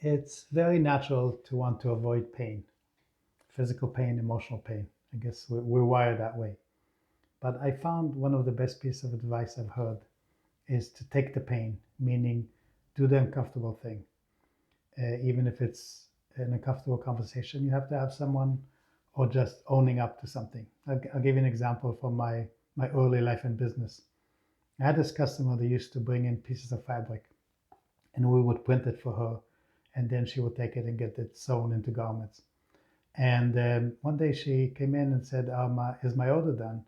It's very natural to want to avoid pain, physical pain, emotional pain. I guess we're wired that way. But I found one of the best pieces of advice I've heard is to take the pain, meaning do the uncomfortable thing. Even if it's an uncomfortable conversation, you have to have someone or just owning up to something. I'll give you an example from my early life in business. I had this customer that used to bring in pieces of fabric and we would print it for her. And then she would take it and get it sewn into garments. And one day she came in and said, is my order done?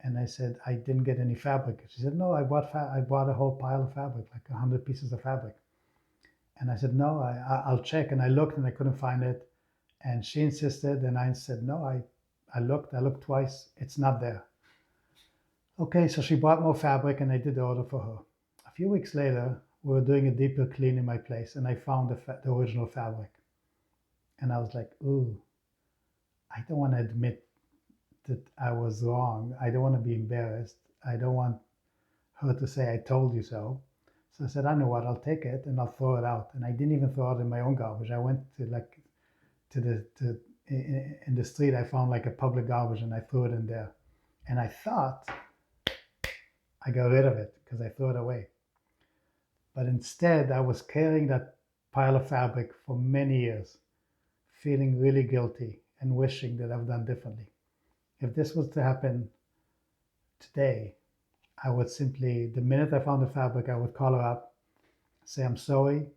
And I said, I didn't get any fabric. She said, no, I bought a whole pile of fabric, like 100 pieces of fabric. And I said, no, I'll check. And I looked and I couldn't find it. And she insisted. And I said, no, I looked twice. It's not there. Okay, so she bought more fabric and I did the order for her. A few weeks later, we were doing a deeper clean in my place and I found the original fabric. And I was like, ooh, I don't want to admit that I was wrong. I don't want to be embarrassed. I don't want her to say, I told you so. So I said, I know what, I'll take it and I'll throw it out. And I didn't even throw it in my own garbage. I went to in the street, I found like a public garbage and I threw it in there. And I thought I got rid of it because I threw it away. But instead, I was carrying that pile of fabric for many years, feeling really guilty and wishing that I've done differently. If this was to happen today, I would simply, the minute I found the fabric, I would call her up, say, I'm sorry,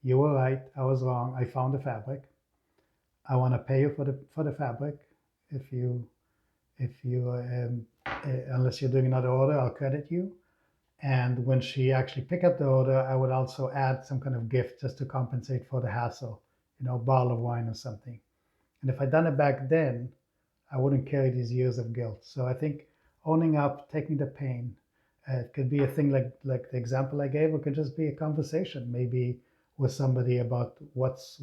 you were right, I was wrong, I found the fabric. I want to pay you for the fabric. If you unless you're doing another order, I'll credit you. And when she actually picked up the order, I would also add some kind of gift just to compensate for the hassle, a bottle of wine or something. And if I'd done it back then, I wouldn't carry these years of guilt. So I think owning up, taking the pain, it could be a thing like the example I gave, or it could just be a conversation, maybe with somebody about what's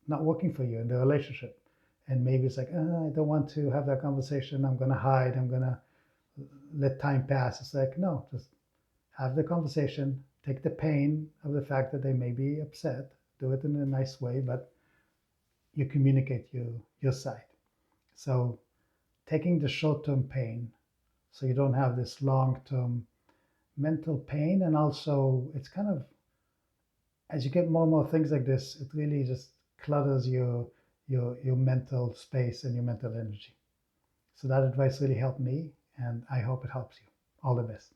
not working for you in the relationship. And maybe it's like, I don't want to have that conversation. I'm going to hide. I'm going to let time pass. It's like, no, just have the conversation, take the pain of the fact that they may be upset, do it in a nice way, but you communicate your side. So taking the short-term pain so you don't have this long-term mental pain. And also it's kind of, as you get more and more things like this, it really just clutters your mental space and your mental energy. So that advice really helped me and I hope it helps you. All the best.